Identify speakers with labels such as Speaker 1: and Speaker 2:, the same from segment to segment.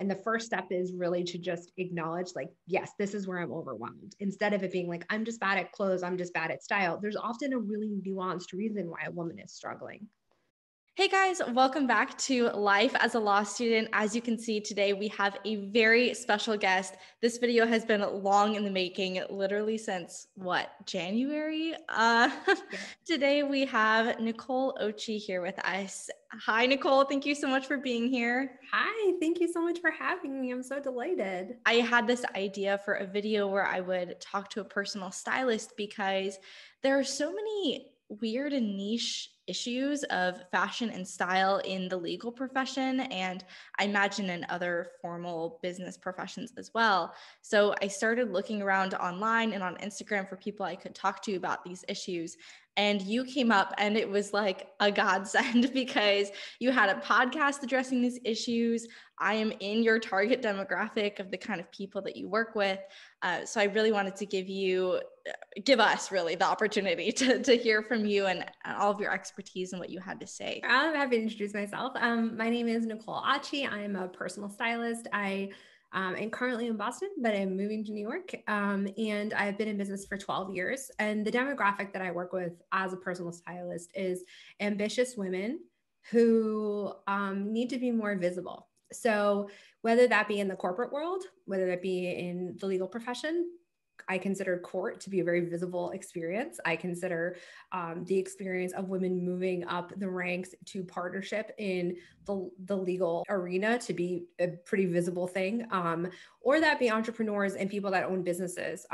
Speaker 1: And the first step is really to just acknowledge like, yes, this is where I'm overwhelmed. Instead of it being like, I'm just bad at clothes, I'm just bad at style. There's often a really nuanced reason why a woman is struggling.
Speaker 2: Hey guys, welcome back to Life as a Law Student. As you can see today, we have a very special guest. This video has been long in the making, literally since January? Today we have Nicole Ochi here with us. Hi, Nicole. Thank you so much for being here.
Speaker 1: Hi, thank you so much for having me. I'm so delighted.
Speaker 2: I had this idea for a video where I would talk to a personal stylist because there are so many weird and niche issues of fashion and style in the legal profession, and I imagine in other formal business professions as well. So I started looking around online and on Instagram for people I could talk to about these issues. And you came up, and it was like a godsend because you had a podcast addressing these issues. I am in your target demographic of the kind of people that you work with. So I really wanted to give us really the opportunity to hear from you and all of your expertise and what you had to say.
Speaker 1: I'm happy to introduce myself. My name is Nicole Ochi. I'm a personal stylist. I am currently in Boston, but I'm moving to New York. And I've been in business for 12 years. And the demographic that I work with as a personal stylist is ambitious women who need to be more visible. So whether that be in the corporate world, whether that be in the legal profession, I consider court to be a very visible experience. I consider the experience of women moving up the ranks to partnership in the legal arena to be a pretty visible thing, or that be entrepreneurs and people that own businesses.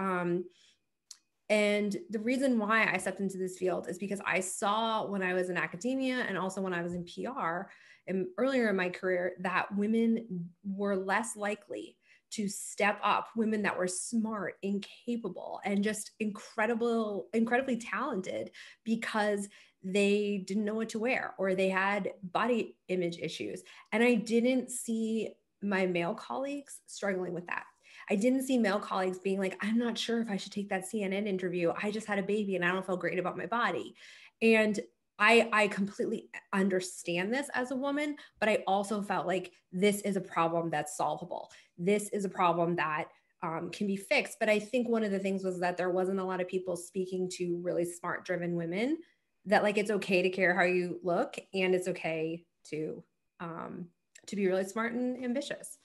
Speaker 1: And the reason why I stepped into this field is because I saw when I was in academia and also when I was in PR and earlier in my career that women were less likely to step up, women that were smart and capable and just incredibly talented because they didn't know what to wear or they had body image issues. And I didn't see my male colleagues struggling with that. I didn't see male colleagues being like, I'm not sure if I should take that CNN interview. I just had a baby and I don't feel great about my body. And I completely understand this as a woman, but I also felt like this is a problem that's solvable. This is a problem that can be fixed. But I think one of the things was that there wasn't a lot of people speaking to really smart, driven women that like, it's okay to care how you look and it's okay to be really smart and ambitious.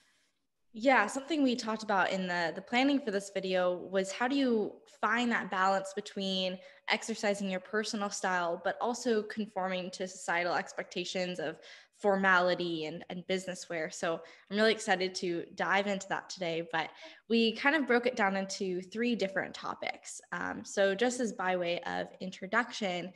Speaker 2: Yeah, something we talked about in the planning for this video was how do you find that balance between exercising your personal style, but also conforming to societal expectations of formality and business wear. So I'm really excited to dive into that today, but we kind of broke it down into 3 different topics. So just as by way of introduction,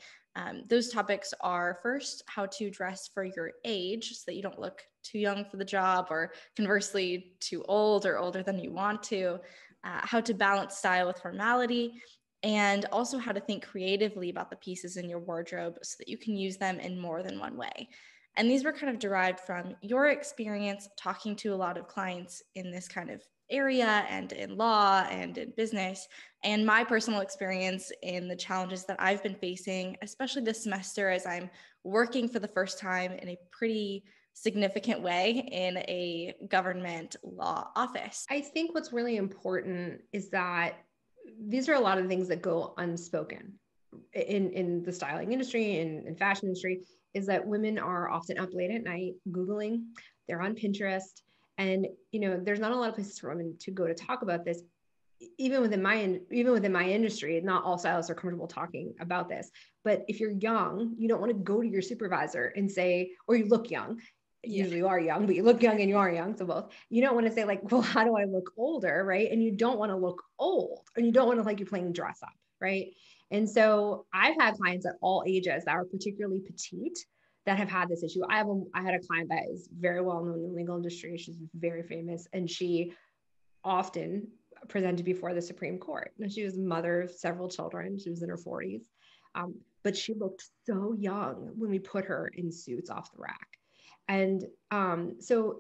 Speaker 2: those topics are first, how to dress for your age so that you don't look too young for the job or conversely too old or older than you want to, how to balance style with formality, and also how to think creatively about the pieces in your wardrobe so that you can use them in more than one way. And these were kind of derived from your experience talking to a lot of clients in this kind of area and in law and in business, and my personal experience in the challenges that I've been facing, especially this semester as I'm working for the first time in a pretty significant way in a government law office.
Speaker 1: I think what's really important is that these are a lot of things that go unspoken in the styling industry and in fashion industry, is that women are often up late at night Googling, they're on Pinterest, and there's not a lot of places for women to go to talk about this. Even within my industry, not all stylists are comfortable talking about this. But if you're young, you don't want to go to your supervisor and say, or you look young. Usually you are young, but you look young and you are young. So both. You don't want to say like, well, how do I look older? Right. And you don't want to look old, and you don't want to like you're playing dress up. Right. And so I've had clients at all ages that are particularly petite that have had this issue. I had a client that is very well known in the legal industry. She's very famous, and she often presented before the Supreme Court. Now, she was a mother of several children. She was in her 40s, but she looked so young when we put her in suits off the rack. And so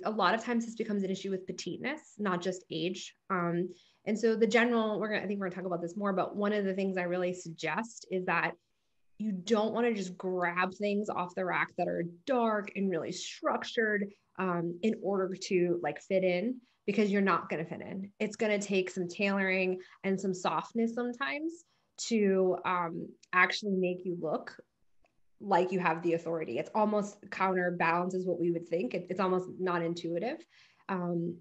Speaker 1: a lot of times this becomes an issue with petiteness, not just age. And so I think we're gonna talk about this more, but one of the things I really suggest is that you don't want to just grab things off the rack that are dark and really structured. in order to like fit in, because you're not going to fit in. It's going to take some tailoring and some softness sometimes to actually make you look like you have the authority. It's almost counterbalances what we would think. It's almost not intuitive.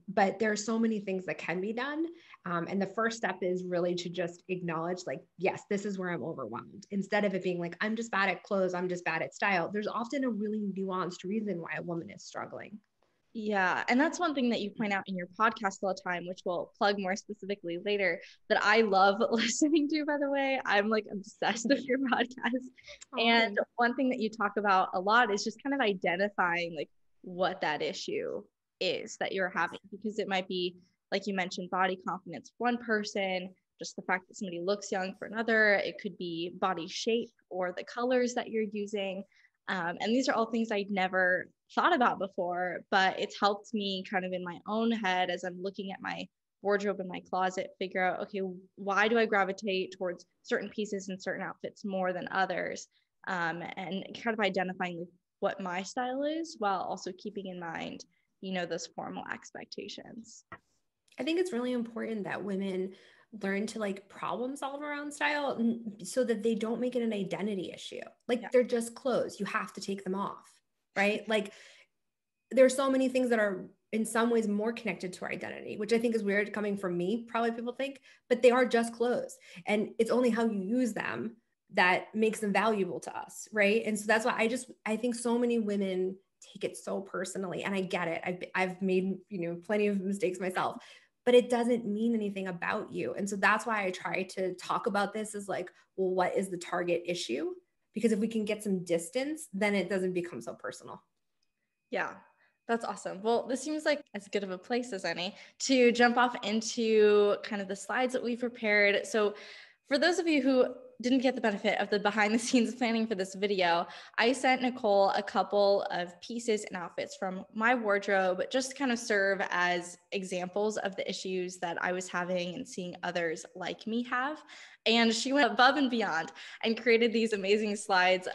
Speaker 1: But there are so many things that can be done. And the first step is really to just acknowledge, like, yes, this is where I'm overwhelmed. Instead of it being like, I'm just bad at clothes, I'm just bad at style. There's often a really nuanced reason why a woman is struggling.
Speaker 2: Yeah. And that's one thing that you point out in your podcast all the time, which we'll plug more specifically later, that I love listening to, by the way. I'm like obsessed with your podcast. And one thing that you talk about a lot is just kind of identifying like what that issue is that you're having, because it might be, like you mentioned, body confidence for one person, just the fact that somebody looks young for another. It could be body shape or the colors that you're using. And these are all things I'd never thought about before, but it's helped me kind of in my own head as I'm looking at my wardrobe in my closet, figure out, okay, why do I gravitate towards certain pieces and certain outfits more than others? And kind of identifying like what my style is while also keeping in mind, those formal expectations.
Speaker 1: I think it's really important that women learn to like problem solve around style so that they don't make it an identity issue. Like they're just clothes. You have to take them off, right? Like there's so many things that are in some ways more connected to our identity, which I think is weird coming from me, probably people think, but they are just clothes. And it's only how you use them that makes them valuable to us, right? And so that's why I think so many women take it so personally, and I get it. I've made, plenty of mistakes myself, but it doesn't mean anything about you. And so that's why I try to talk about this as like, well, what is the target issue? Because if we can get some distance, then it doesn't become so personal.
Speaker 2: Yeah, that's awesome. Well, this seems like as good of a place as any to jump off into kind of the slides that we've prepared. So for those of you who didn't get the benefit of the behind the scenes planning for this video, I sent Nicole a couple of pieces and outfits from my wardrobe just to kind of serve as examples of the issues that I was having and seeing others like me have. And she went above and beyond and created these amazing slides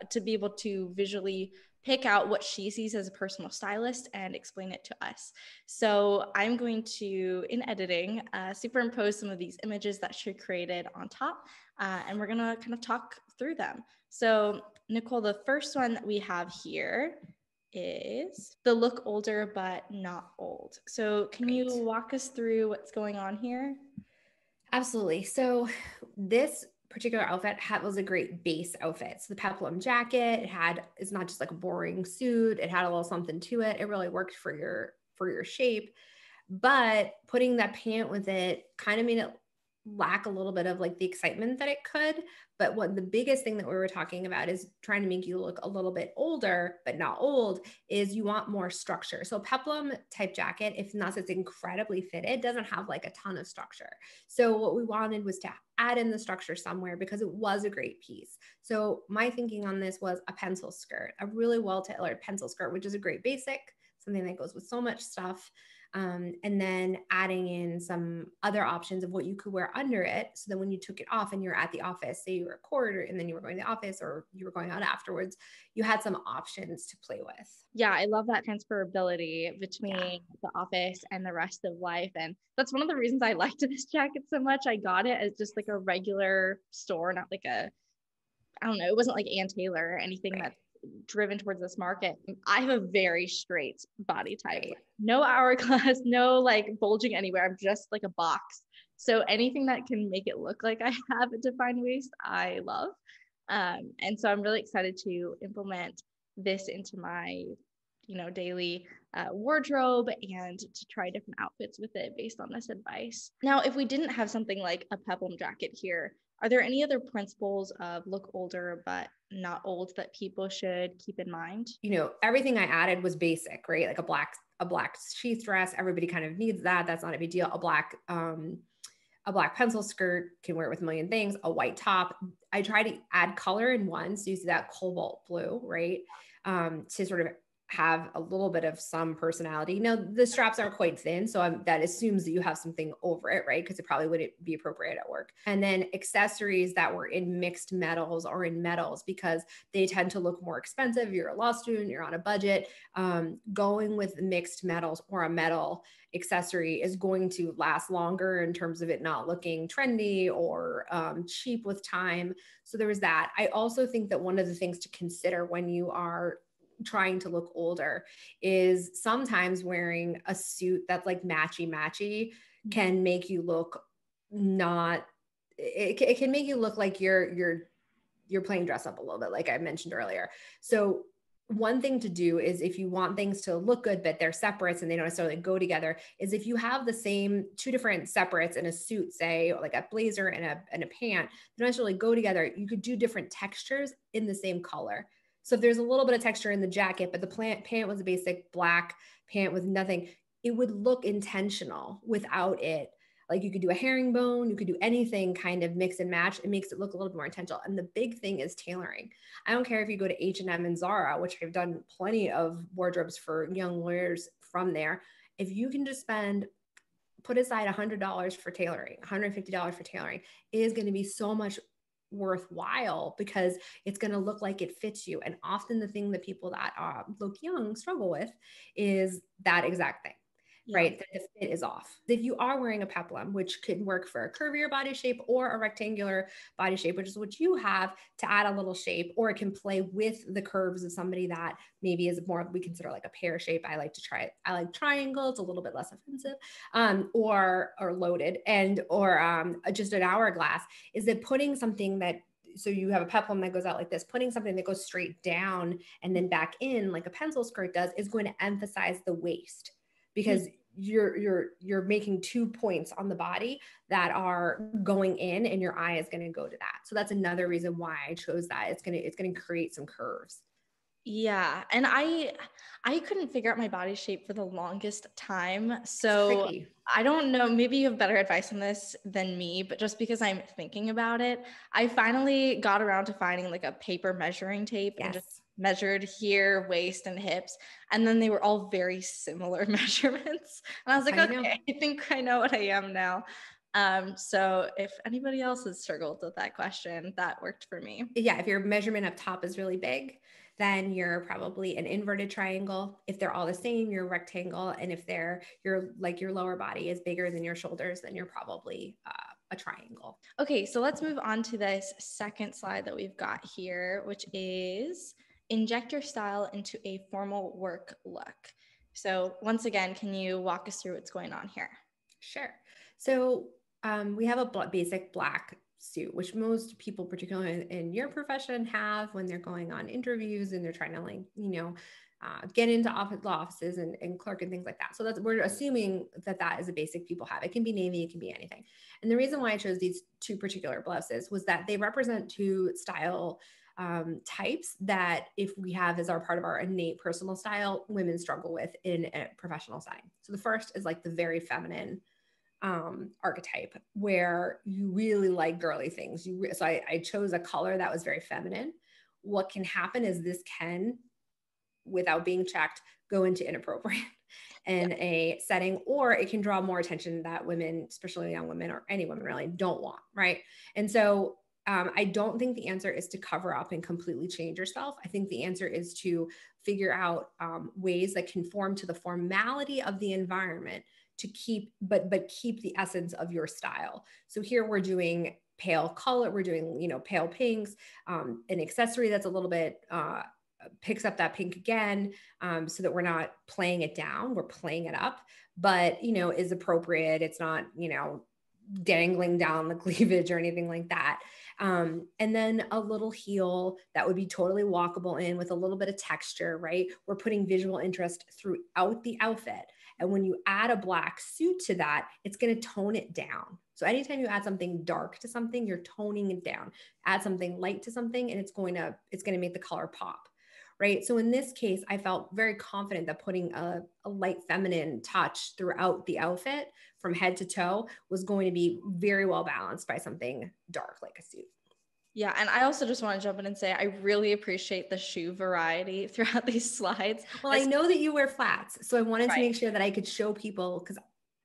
Speaker 2: to be able to visually pick out what she sees as a personal stylist and explain it to us. So I'm going to, in editing, superimpose some of these images that she created on top, and we're gonna kind of talk through them. So Nicole, the first one that we have here is the look older but not old. So can you walk us through what's going on here?
Speaker 1: Absolutely. So this particular outfit was a great base outfit. So the peplum jacket, it's not just like a boring suit. It had a little something to it. It really worked for your shape, but putting that pant with it kind of made it lack a little bit of like the excitement that it could. But what the biggest thing that we were talking about is trying to make you look a little bit older, but not old, is you want more structure. So peplum type jacket, if not, it's incredibly fitted, doesn't have like a ton of structure. So what we wanted was to add in the structure somewhere because it was a great piece. So my thinking on this was a pencil skirt, a really well-tailored pencil skirt, which is a great basic, something that goes with so much stuff. And then adding in some other options of what you could wear under it. So then when you took it off and you're at the office, say you were a quarter and then you were going to the office or you were going out afterwards, you had some options to play with.
Speaker 2: Yeah, I love that transferability between the office and the rest of life. And that's one of the reasons I liked this jacket so much. I got it as just like a regular store, not like I don't know, it wasn't like Ann Taylor or anything that's driven towards this market. I have a very straight body type, no hourglass, no like bulging anywhere. I'm just like a box. So anything that can make it look like I have a defined waist, I love. And so I'm really excited to implement this into my, daily wardrobe and to try different outfits with it based on this advice. Now, if we didn't have something like a peplum jacket here, are there any other principles of look older but not old that people should keep in mind?
Speaker 1: Everything I added was basic, right? Like a black sheath dress. Everybody kind of needs that. That's not a big deal. A black pencil skirt, can wear it with a million things. A white top. I try to add color in one. So you see that cobalt blue, right? To sort of have a little bit of some personality. Now the straps are quite thin, so that assumes that you have something over it, right? Because it probably wouldn't be appropriate at work. And then accessories that were in mixed metals or in metals, because they tend to look more expensive. You're a law student, you're on a budget. Going with mixed metals or a metal accessory is going to last longer in terms of it not looking trendy or cheap with time. So there was that. I also think that one of the things to consider when you are trying to look older is sometimes wearing a suit that's like matchy can make you look not, it can make you look like you're playing dress up a little bit, like I mentioned earlier. So one thing to do is, if you want things to look good, but they're separates and they don't necessarily go together, is if you have the same two different separates in a suit, say like a blazer and a pant, they don't necessarily go together. You could do different textures in the same color. So if there's a little bit of texture in the jacket, but the pant was a basic black pant with nothing, it would look intentional without it. Like you could do a herringbone, you could do anything kind of mix and match. It makes it look a little bit more intentional. And the big thing is tailoring. I don't care if you go to H&M and Zara, which I've done plenty of wardrobes for young lawyers from there. If you can just put aside $100 for tailoring, $150 for tailoring, it is going to be so much worthwhile because it's going to look like it fits you. And often the thing that people that look young struggle with is that exact thing. Yeah. Right? The fit is off. If you are wearing a peplum, which could work for a curvier body shape or a rectangular body shape, which is what you have, to add a little shape, or it can play with the curves of somebody that maybe is more, we consider like a pear shape. I like to try it. I like triangle. It's a little bit less offensive, or loaded, or just an hourglass. Is that putting something that, so you have a peplum that goes out like this, putting something that goes straight down and then back in like a pencil skirt does, is going to emphasize the waist, because you're making 2 points on the body that are going in, and your eye is going to go to that. So that's another reason why I chose that. It's going to create some curves.
Speaker 2: Yeah. And I couldn't figure out my body shape for the longest time. So I don't know, maybe you have better advice on this than me, but just because I'm thinking about it, I finally got around to finding like a paper measuring tape. Yes. And just measured here, waist and hips. And then they were all very similar measurements. And I was like, okay, I think I know what I am now. So if anybody else has struggled with that question, that worked for me.
Speaker 1: Yeah. If your measurement up top is really big, then you're probably an inverted triangle. If they're all the same, you're a rectangle. And if your lower body is bigger than your shoulders, then you're probably a triangle.
Speaker 2: Okay, so let's move on to this second slide that we've got here, which is inject your style into a formal work look. So once again, can you walk us through what's going on here?
Speaker 1: Sure. So we have a basic black suit, which most people, particularly in your profession, have when they're going on interviews and they're trying to get into law offices and clerk and things like that. So we're assuming that is a basic people have. It can be navy, it can be anything. And the reason why I chose these two particular blouses was that they represent two style types that, if we have as our part of our innate personal style, women struggle with in a professional setting. So the first is like the very feminine archetype, where you really like girly things. So I chose a color that was very feminine. What can happen is this can, without being checked, go into inappropriate in a setting, or it can draw more attention that women, especially young women or any women really, don't want, right? And so I don't think the answer is to cover up and completely change yourself. I think the answer is to figure out ways that conform to the formality of the environment, to keep, but keep the essence of your style. So here we're doing pale color, we're doing, pale pinks, an accessory that's a little bit, picks up that pink again, so that we're not playing it down, we're playing it up, but, is appropriate. It's not, dangling down the cleavage or anything like that. And then a little heel that would be totally walkable in with a little bit of texture, right? We're putting visual interest throughout the outfit. And when you add a black suit to that, it's going to tone it down. So anytime you add something dark to something, you're toning it down. Add something light to something, and it's going to make the color pop, right? So in this case, I felt very confident that putting a light feminine touch throughout the outfit from head to toe was going to be very well balanced by something dark like a suit.
Speaker 2: Yeah. And I also just want to jump in and say, I really appreciate the shoe variety throughout these slides.
Speaker 1: Well, I know that you wear flats, so I wanted to
Speaker 2: Right.
Speaker 1: make sure that I could show people because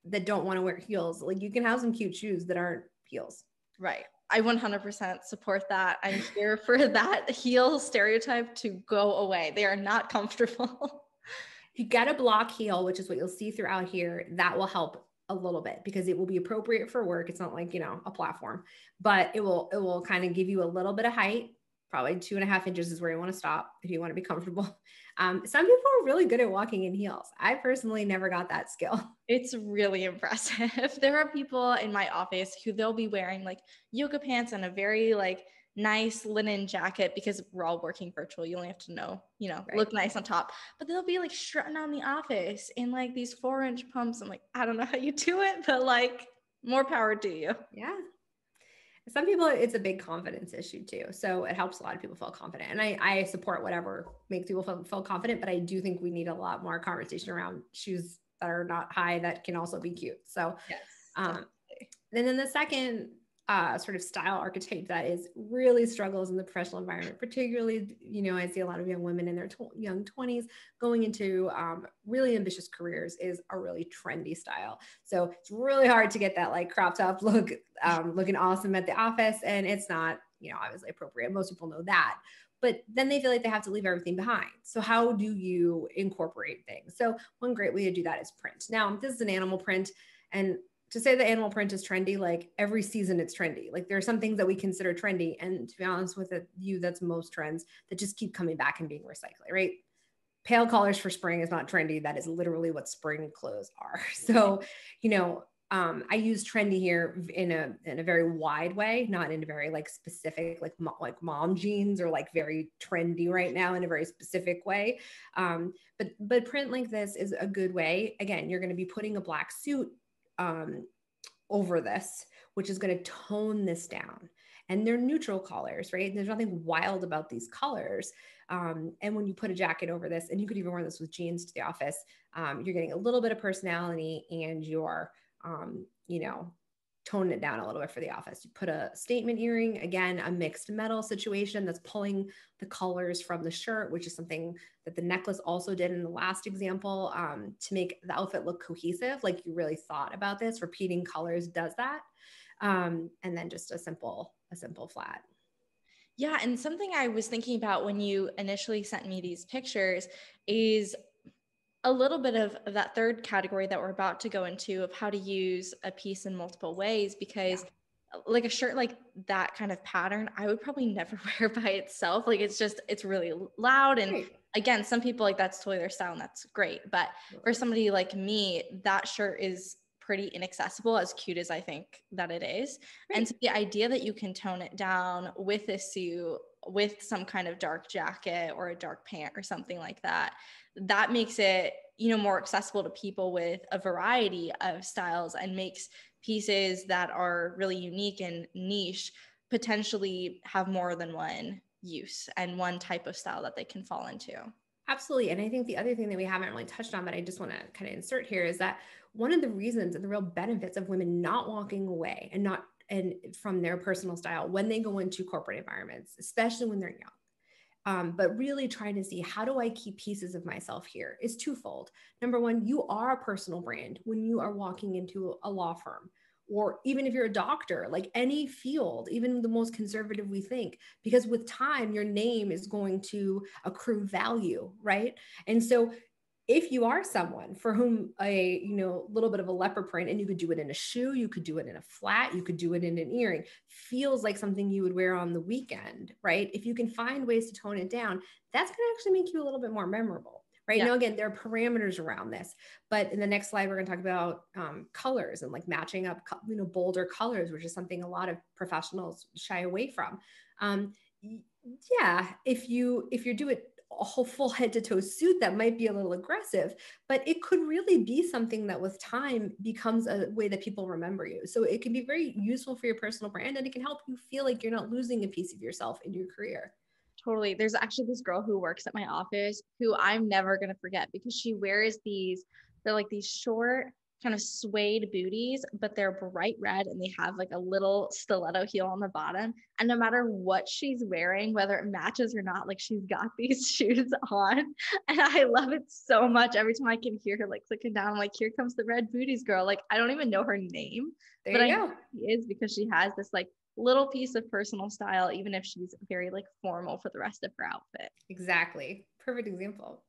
Speaker 1: that don't want to wear heels. Like you can have some cute shoes that aren't heels.
Speaker 2: Right. I 100% support that. I'm here for that heel stereotype to go away. They are not comfortable.
Speaker 1: If you get a block heel, which is what you'll see throughout here, that will help a little bit because it will be appropriate for work. It's not like, a platform, but it will kind of give you a little bit of height. Probably 2.5 inches is where you want to stop if you want to be comfortable. Some people are really good at walking in heels. I personally never got that skill.
Speaker 2: It's really impressive. There are people in my office who they'll be wearing like yoga pants and a very like nice linen jacket because we're all working virtual. You only have to
Speaker 1: Right.
Speaker 2: look nice on top. But they'll be like strutting on the office in like these 4-inch pumps. I'm like, I don't know how you do it, but like more power to you.
Speaker 1: Yeah. Some people, it's a big confidence issue too. So it helps a lot of people feel confident. And I support whatever makes people feel confident, but I do think we need a lot more conversation around shoes that are not high that can also be cute. So,
Speaker 2: Yes.
Speaker 1: and then the second sort of style archetype that is really struggles in the professional environment, particularly, I see a lot of young women in their young 20s going into really ambitious careers, is a really trendy style. So it's really hard to get that like crop top look, looking awesome at the office. And it's not, obviously appropriate. Most people know that. But then they feel like they have to leave everything behind. So how do you incorporate things? So one great way to do that is print. Now, this is an animal print, and to say the animal print is trendy, like every season it's trendy. Like there are some things that we consider trendy. And to be honest with you, that's most trends that just keep coming back and being recycled, right? Pale colors for spring is not trendy. That is literally what spring clothes are. So, I use trendy here in a very wide way, not in a very like specific, like mom jeans or like very trendy right now in a very specific way. But print like this is a good way. Again, you're going to be putting a black suit over this, which is going to tone this down. And they're neutral colors, right? There's nothing wild about these colors. And when you put a jacket over this, and you could even wear this with jeans to the office, you're getting a little bit of personality and you're, toning it down a little bit for the office. You put a statement earring, again, a mixed metal situation that's pulling the colors from the shirt, which is something that the necklace also did in the last example, to make the outfit look cohesive. Like you really thought about this. Repeating colors does that. And then just a simple flat.
Speaker 2: Yeah. And something I was thinking about when you initially sent me these pictures is a little bit of that third category that we're about to go into of how to use a piece in multiple ways, because like a shirt like that kind of pattern, I would probably never wear by itself. Like it's really loud. And again, some people like that's totally their style and that's great. But for somebody like me, that shirt is pretty inaccessible, as cute as I think that it is. Right. And so the idea that you can tone it down with a suit, with some kind of dark jacket or a dark pant or something like that, that makes it, more accessible to people with a variety of styles and makes pieces that are really unique and niche potentially have more than one use and one type of style that they can fall into.
Speaker 1: Absolutely. And I think the other thing that we haven't really touched on, but I just want to kind of insert here, is that one of the reasons and the real benefits of women not walking away and from their personal style when they go into corporate environments, especially when they're young, but really trying to see how do I keep pieces of myself here, is twofold. Number one, you are a personal brand when you are walking into a law firm, or even if you're a doctor, like any field, even the most conservative we think, because with time, your name is going to accrue value, right? And so if you are someone for whom a little bit of a leopard print, and you could do it in a shoe, you could do it in a flat, you could do it in an earring, feels like something you would wear on the weekend, right? If you can find ways to tone it down, that's going to actually make you a little bit more memorable. Right. Now, again, there are parameters around this, but in the next slide, we're going to talk about colors and like matching up, bolder colors, which is something a lot of professionals shy away from. If you do it a whole full head to toe suit, that might be a little aggressive, but it could really be something that with time becomes a way that people remember you. So it can be very useful for your personal brand, and it can help you feel like you're not losing a piece of yourself in your career.
Speaker 2: Totally. There's actually this girl who works at my office who I'm never going to forget because she wears they're like these short kind of suede booties, but they're bright red and they have like a little stiletto heel on the bottom. And no matter what she's wearing, whether it matches or not, like she's got these shoes on. And I love it so much. Every time I can hear her like clicking down, I'm like, here comes the red booties girl. Like, I don't even know her name,
Speaker 1: There
Speaker 2: but
Speaker 1: you
Speaker 2: I know
Speaker 1: go.
Speaker 2: she is because she has this like little piece of personal style, even if she's very like formal for the rest of her outfit.
Speaker 1: Exactly. Perfect example.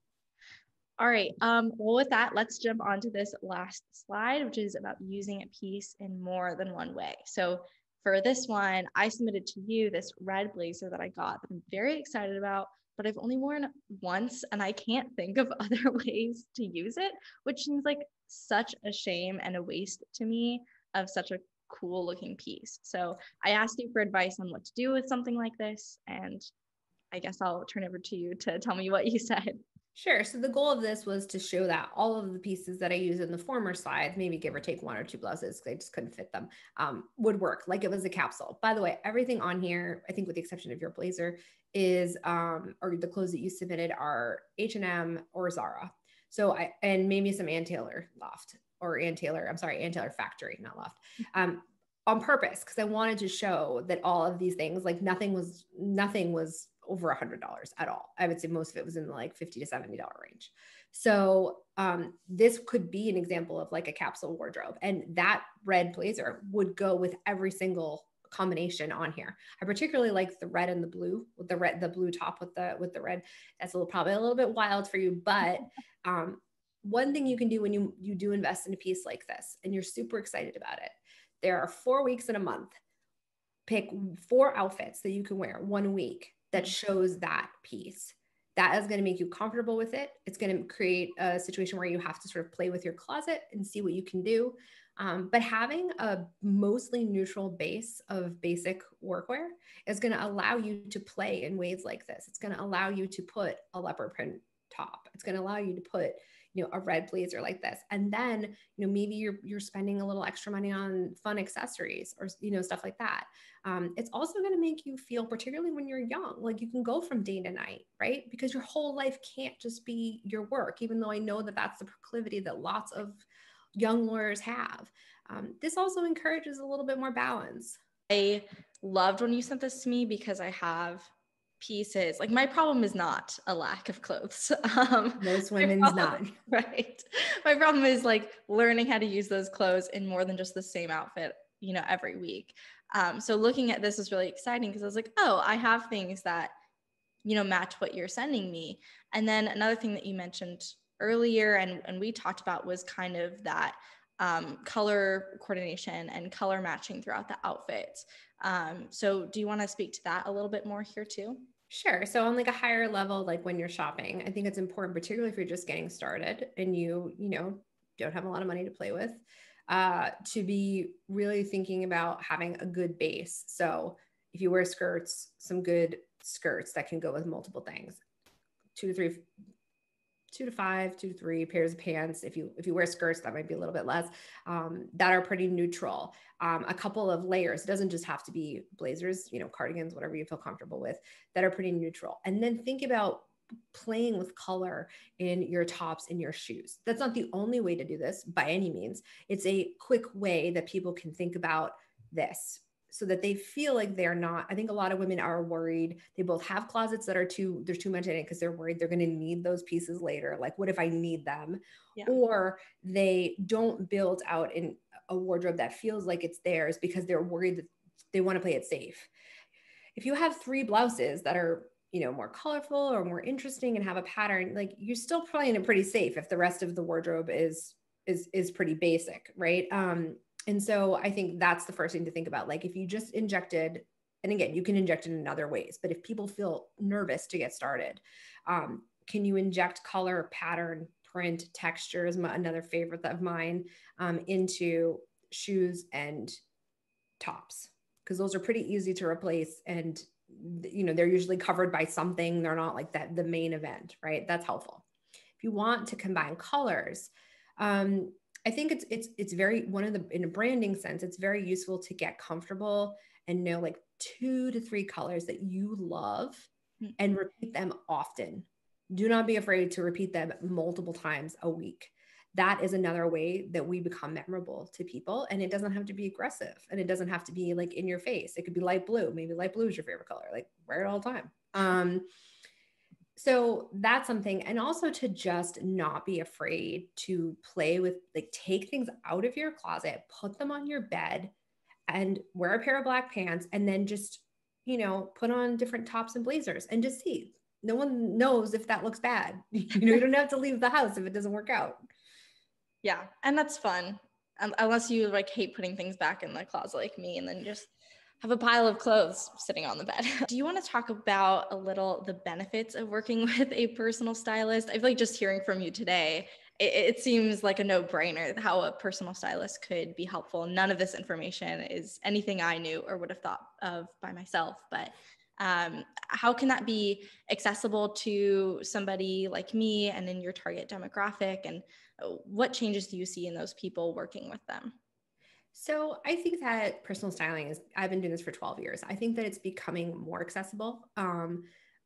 Speaker 2: All right. Well, with that, let's jump on to this last slide, which is about using a piece in more than one way. So for this one, I submitted to you this red blazer that I got that I'm very excited about, but I've only worn once and I can't think of other ways to use it, which seems like such a shame and a waste to me of such a cool looking piece. So I asked you for advice on what to do with something like this, and I guess I'll turn over to you to tell me what you said.
Speaker 1: Sure. So the goal of this was to show that all of the pieces that I use in the former slides, maybe give or take one or two blouses, because I just couldn't fit them, would work like it was a capsule. By the way, everything on here, I think with the exception of your blazer, is or the clothes that you submitted are H&M or Zara. So and maybe some Ann Taylor Loft or Ann Taylor, I'm sorry, Ann Taylor Factory, not Loft. On purpose, because I wanted to show that all of these things, like nothing was over $100 at all. I would say most of it was in the like $50 to $70 range. So this could be an example of like a capsule wardrobe, and that red blazer would go with every single combination on here. I particularly like the red and the blue with the blue top with the red. That's probably a little bit wild for you, but one thing you can do when you do invest in a piece like this and you're super excited about it, there are 4 weeks in a month. Pick 4 outfits that you can wear 1 week that shows that piece. That is going to make you comfortable with it. It's going to create a situation where you have to sort of play with your closet and see what you can do. But having a mostly neutral base of basic workwear is going to allow you to play in ways like this. It's going to allow you to put a leopard print top. It's going to allow you to put a red blazer like this. And then, maybe you're spending a little extra money on fun accessories or, stuff like that. It's also going to make you feel, particularly when you're young, like you can go from day to night, right? Because your whole life can't just be your work, even though I know that that's the proclivity that lots of young lawyers have. This also encourages a little bit more balance.
Speaker 2: I loved when you sent this to me because I have pieces. Like my problem is not a lack of clothes.
Speaker 1: Most women's not.
Speaker 2: Right. My problem is like learning how to use those clothes in more than just the same outfit, every week. So looking at this is really exciting because I was like, oh, I have things that, match what you're sending me. And then another thing that you mentioned earlier and we talked about was kind of that color coordination and color matching throughout the outfits. So do you want to speak to that a little bit more here too?
Speaker 1: Sure. So on like a higher level, like when you're shopping, I think it's important, particularly if you're just getting started and you don't have a lot of money to play with, to be really thinking about having a good base. So if you wear skirts, some good skirts that can go with multiple things, 2 to 5, 2 to 3 pairs of pants. If you wear skirts, that might be a little bit less, that are pretty neutral. A couple of layers. It doesn't just have to be blazers, cardigans, whatever you feel comfortable with, that are pretty neutral. And then think about playing with color in your tops and your shoes. That's not the only way to do this by any means. It's a quick way that people can think about this, so that they feel like they're not. I think a lot of women are worried. They both have closets that there's too much in it because they're worried they're going to need those pieces later. Like, what if I need them? Yeah. Or they don't build out in a wardrobe that feels like it's theirs because they're worried that they want to play it safe. If you have 3 blouses that are, more colorful or more interesting and have a pattern, like you're still playing it pretty safe if the rest of the wardrobe is pretty basic, right? And so I think that's the first thing to think about. Like if you just injected, and again, you can inject it in other ways, but if people feel nervous to get started, can you inject color, pattern, print, textures, another favorite of mine, into shoes and tops? Because those are pretty easy to replace, and they're usually covered by something. They're not like that the main event, right? That's helpful. If you want to combine colors, I think it's very, in a branding sense, it's very useful to get comfortable and know like 2 to 3 colors that you love and repeat them often. Do not be afraid to repeat them multiple times a week. that is another way that we become memorable to people. And it doesn't have to be aggressive, and it doesn't have to be like in your face. It could be light blue. Maybe light blue is your favorite color, like wear it all the time. So that's something. And also to just not be afraid to play with, like, take things out of your closet, put them on your bed, and wear a pair of black pants, and then just, put on different tops and blazers and just see. No one knows if that looks bad. You don't have to leave the house if it doesn't work out.
Speaker 2: Yeah. And that's fun. Unless you like hate putting things back in the closet like me, and then just have a pile of clothes sitting on the bed. Do you want to talk about a little the benefits of working with a personal stylist? I feel like just hearing from you today, it seems like a no-brainer how a personal stylist could be helpful. None of this information is anything I knew or would have thought of by myself, but how can that be accessible to somebody like me and in your target demographic? And what changes do you see in those people working with them?
Speaker 1: So I think that personal styling I've been doing this for 12 years. I think that it's becoming more accessible.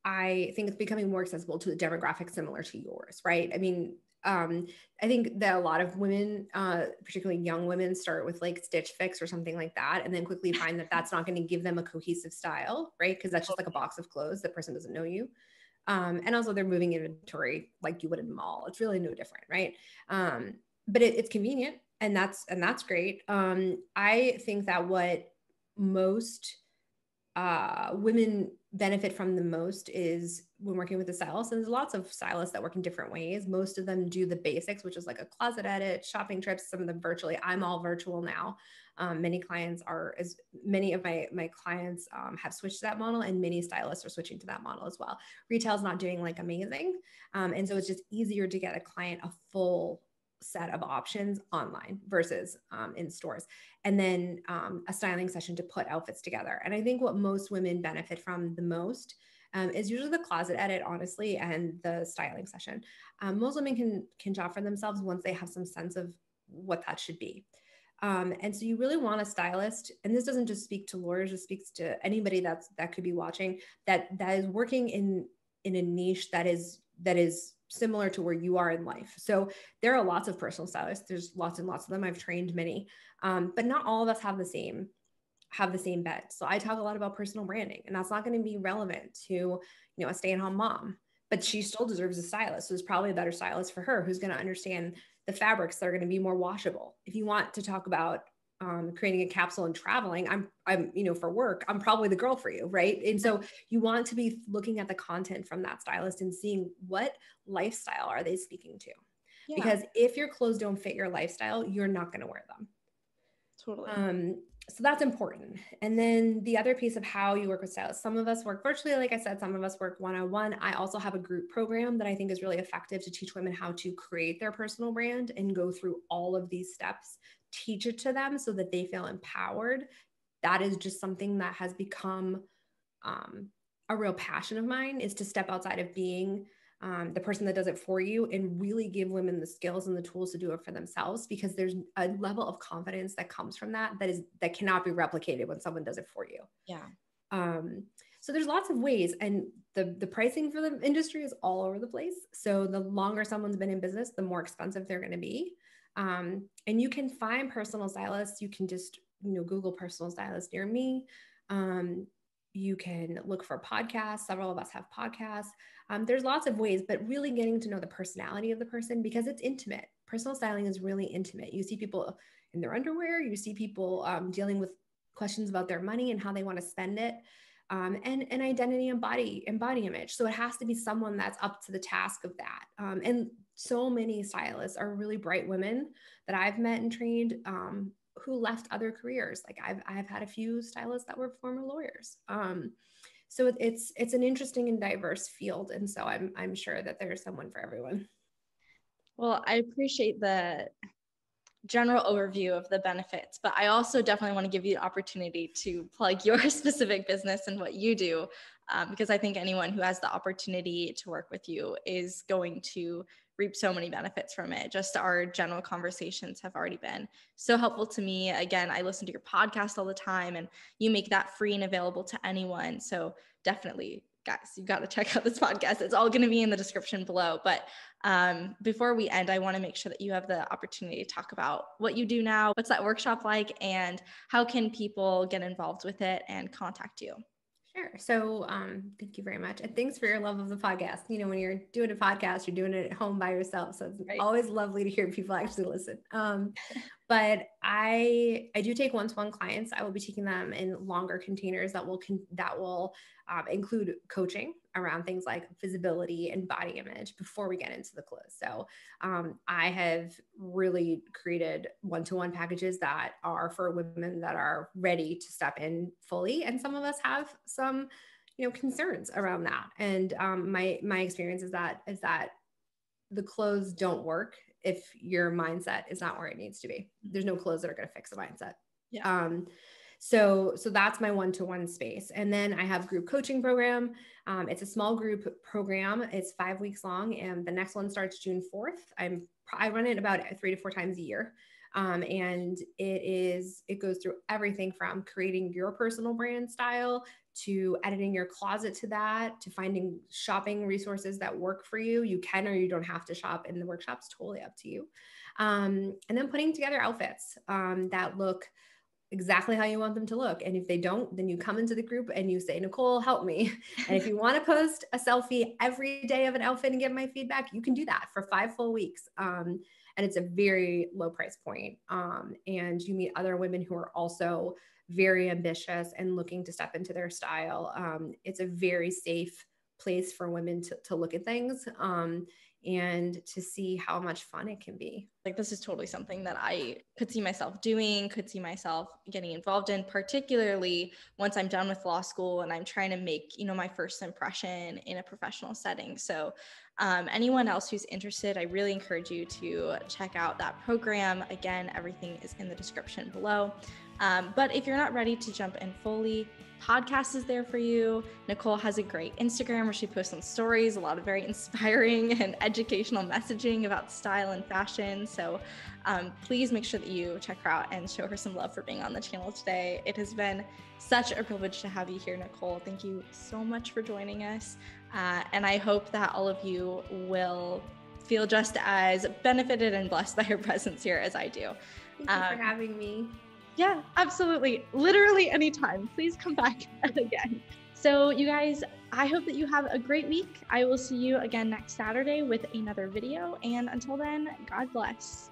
Speaker 1: I think it's becoming more accessible to a demographic similar to yours, right? I mean, I think that a lot of women, particularly young women, start with like Stitch Fix or something like that, and then quickly find that that's not going to give them a cohesive style, right? Because that's just like a box of clothes. The person doesn't know you. And also they're moving inventory like you would in a mall. It's really no different, right? But it's convenient, and that's great. I think that what most women benefit from the most is when working with a stylist. And there's lots of stylists that work in different ways. Most of them do the basics, which is like a closet edit, shopping trips, some of them virtually. I'm all virtual now. Many of my clients have switched to that model, and many stylists are switching to that model as well. Retail's not doing like amazing. And so it's just easier to get a client a full set of options online versus in stores, and then a styling session to put outfits together. And I think what most women benefit from the most is usually the closet edit, honestly, and the styling session. Most women can shop for themselves once they have some sense of what that should be. And so you really want a stylist, and this doesn't just speak to lawyers, it speaks to anybody that could be watching that is working in a niche that is similar to where you are in life. So there are lots of personal stylists. There's lots and lots of them. I've trained many, but not all of us have the same bent. So I talk a lot about personal branding, and that's not going to be relevant to, a stay-at-home mom, but she still deserves a stylist. So there's probably a better stylist for her who's going to understand the fabrics that are going to be more washable. If you want to talk about creating a capsule and traveling, I'm for work, I'm probably the girl for you, right? And so you want to be looking at the content from that stylist and seeing what lifestyle are they speaking to. Yeah. Because if your clothes don't fit your lifestyle, you're not going to wear them.
Speaker 2: Totally.
Speaker 1: So that's important. And then the other piece of how you work with stylists, some of us work virtually, like I said, some of us work one-on-one. I also have a group program that I think is really effective to teach women how to create their personal brand and go through all of these steps, teach it to them so that they feel empowered. That is just something that has become a real passion of mine, is to step outside of being the person that does it for you and really give women the skills and the tools to do it for themselves, because there's a level of confidence that comes from that cannot be replicated when someone does it for you.
Speaker 2: Yeah.
Speaker 1: So there's lots of ways, and the pricing for the industry is all over the place. So the longer someone's been in business, the more expensive they're going to be. And you can find personal stylists. You can just, Google personal stylist near me. You can look for podcasts. Several of us have podcasts. There's lots of ways, but really getting to know the personality of the person, because it's intimate. Personal styling is really intimate. You see people in their underwear. You see people dealing with questions about their money and how they want to spend it, and identity and body image. So it has to be someone that's up to the task of that. And so many stylists are really bright women that I've met and trained, who left other careers. Like I've had a few stylists that were former lawyers. So it's an interesting and diverse field. And so I'm sure that there's someone for everyone.
Speaker 2: Well, I appreciate the general overview of the benefits, but I also definitely want to give you the opportunity to plug your specific business and what you do, because I think anyone who has the opportunity to work with you is going to reap so many benefits from it. Just our general conversations have already been so helpful to me. Again, I listen to your podcast all the time, and you make that free and available to anyone. So definitely guys, you got to check out this podcast. It's all going to be in the description below. But before we end, I want to make sure that you have the opportunity to talk about what you do now. What's that workshop like, and how can people get involved with it and contact you?
Speaker 1: Sure. So thank you very much. And thanks for your love of the podcast. You know, when you're doing a podcast, you're doing it at home by yourself. So it's always lovely to hear people actually listen. But I do take one-to-one clients. I will be taking them in longer containers that will include coaching around things like visibility and body image before we get into the close. So I have really created one-to-one packages that are for women that are ready to step in fully. And some of us have some, concerns around that. And my experience is that the clothes don't work if your mindset is not where it needs to be. There's no clothes that are going to fix the mindset.
Speaker 2: Yeah.
Speaker 1: So that's my one-to-one space. And then I have group coaching program. It's a small group program. It's 5 weeks long, and the next one starts June 4th. I run it about 3 to 4 times a year. And it goes through everything from creating your personal brand style to editing your closet to that, to finding shopping resources that work for you. You can, or you don't have to shop in the workshops, totally up to you. And then putting together outfits that look exactly how you want them to look. And if they don't, then you come into the group and you say, Nicole, help me. And if you want to post a selfie every day of an outfit and get my feedback, you can do that for 5 full weeks. And it's a very low price point. And you meet other women who are also very ambitious and looking to step into their style. It's a very safe place for women to look at things and to see how much fun it can be.
Speaker 2: Like, this is totally something that I could see myself doing, could see myself getting involved in, particularly once I'm done with law school and I'm trying to make, my first impression in a professional setting. So anyone else who's interested, I really encourage you to check out that program. Again, everything is in the description below. But if you're not ready to jump in fully, podcast is there for you. Nicole has a great Instagram where she posts on stories, a lot of very inspiring and educational messaging about style and fashion. So please make sure that you check her out and show her some love for being on the channel today. It has been such a privilege to have you here, Nicole. Thank you so much for joining us. And I hope that all of you will feel just as benefited and blessed by your presence here as I do.
Speaker 1: Thank you for having me.
Speaker 2: Yeah, absolutely. Literally anytime. Please come back again. So you guys, I hope that you have a great week. I will see you again next Saturday with another video. And until then, God bless.